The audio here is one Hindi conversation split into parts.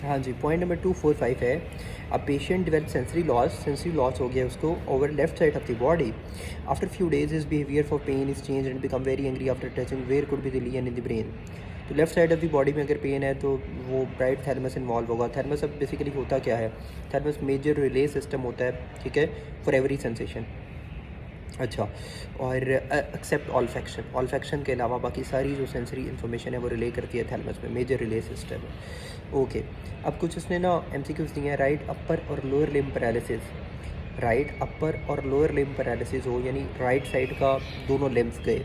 हाँ जी, पॉइंट नंबर 245 है, a patient develop sensory loss हो गया उसको over left side of the body. After few days his behaviour for pain is change and become very angry after touching where could be the lesion in the brain. तो left side of the body में अगर पेन है तो वो राइट थैलेमस इन्वॉल्व होगा। थैलेमस अब बेसिकली होता क्या है, थैलेमस मेजर रिले सिस्टम होता है, ठीक है, फॉर एवरी सेंसेशन। अच्छा, और एक्सेप्ट ऑल्फैक्शन के अलावा बाकी सारी जो सेंसरी इन्फॉर्मेशन है वो रिले करती है थैलेमस में, मेजर रिले सिस्टम है। ओके, अब कुछ उसने ना एमसीक्यूज दिए हैं, राइट अपर और lower limb paralysis. Right upper और लोअर लिम्ब पैरालिसिस हो, यानी राइट साइड का दोनों लिम्ब्स गए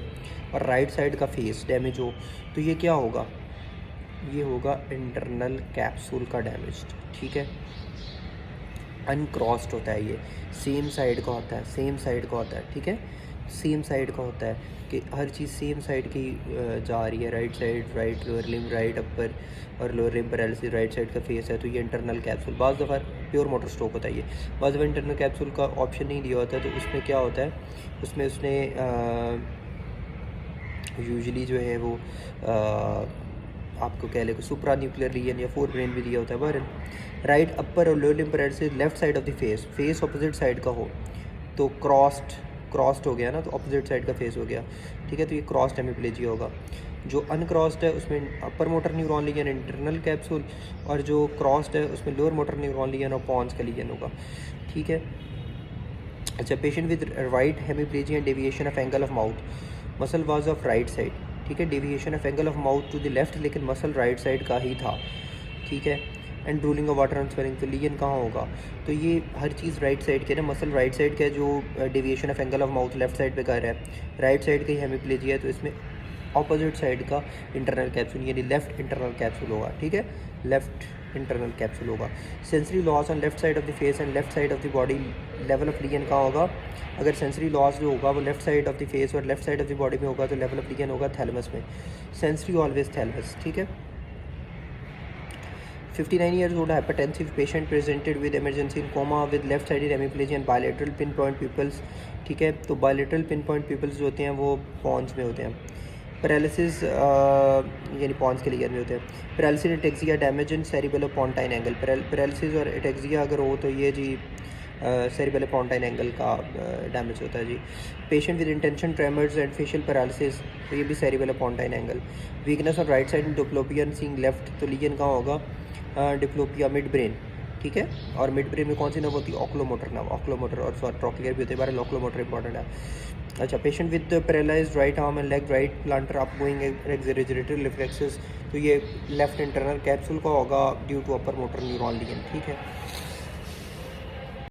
और राइट साइड का फेस डैमेज हो, तो ये क्या होगा, ये होगा इंटरनल कैप्सूल का डैमेज, ठीक है। अनक्रॉस्ड होता है, ये सेम साइड का होता है, सेम साइड का होता है, ठीक है, सेम साइड का होता है कि हर चीज़ सेम साइड की जा रही है, right side, right lower limb, right upper और lower limb paralysis, right side का फेस है, तो ये इंटरनल कैप्सूल। बाज़ दफ़ा प्योर मोटर स्ट्रोक होता है ये, बाज़ दफ़ा इंटरनल कैप्सूल का ऑप्शन नहीं दिया होता है, तो उसमें क्या होता है, उसमें उसने यूजुअली जो है वो आपको कह लें सुप्रा न्यूक्लियर रीजन या फोर ब्रेन भी दिया होता है। बहरन राइट अपर और lower limb paralysis left side of the face opposite side का हो तो क्रॉस्ड हो गया ना, तो ऑपोजिट साइड का फेस हो गया, ठीक है, तो ये क्रॉस्ड हेमिप्लेजिया होगा। जो अनक्रॉस्ड है उसमें upper motor neuron lesion internal capsule, और जो क्रॉस्ड है उसमें लोअर मोटर न्यूरॉन लीजन और पॉन्स का लीजन होगा, ठीक है। अच्छा, patient with right hemiplegia and deviation of angle of mouth, muscle was of right side, ठीक है, deviation of angle of mouth to the left, लेकिन मसल राइट साइड का ही था, ठीक है। And ruling of water transferring, तो लीजन कहाँ होगा, तो ये हर चीज़ राइट साइड के ना, मसल राइट साइड का, जो deviation of angle of mouth left side पे कर रहा है, राइट साइड का ही हेमिप्लेजिया है, तो इसमें ऑपोजिट साइड का इंटरनल कैप्सूल यानी लेफ्ट इंटरनल कैप्सूल होगा, ठीक है, लेफ्ट इंटरनल कैप्सूल होगा। Sensory loss on left side of the face and left side of the body, level of lesion कहाँ होगा, अगर सेंसरी लॉस जो होगा वो left side of the face और left side of the body में होगा, तो लेवल ऑफ लीजन होगा थैलेमस में, सेंसरी ऑलवेज थैलेमस, ठीक है। 59 years old hypertensive patient presented with emergency in coma with left sided hemiplegia and bilateral pinpoint pupils, ठीक है, तो bilateral pinpoint pupils जो होते हैं वो पॉन्स में होते हैं। पैरालिसिस यानी पॉन्स के लीजन में होते हैं। Paralysis ataxia damage in cerebellopontine angle, paralysis और एटेक्सिया अगर हो तो ये जी सेरिबेलोपोंटाइन एंगल का डैमेज होता है जी। Patient with intention tremors and facial paralysis, तो ये भी cerebellopontine angle. Weakness of right side diplopia seeing left, तो लीजन कहाँ होगा, डिप्लोपिया मिड ब्रेन, ठीक है, और मिड ब्रेन में कौन सी नर्व होती है, ऑक्लोमोटर नर्व, ऑक्लोमोटर और ट्रॉक्लियर भी होते हैं, बारह ऑक्लोमोटर इंपॉर्टेंट है। अच्छा, patient with paralysed right arm and leg, right plantar up going excretory reflexes, तो ये लेफ्ट इंटरनल कैप्सूल का होगा due to upper motor neuron lesion, ठीक है।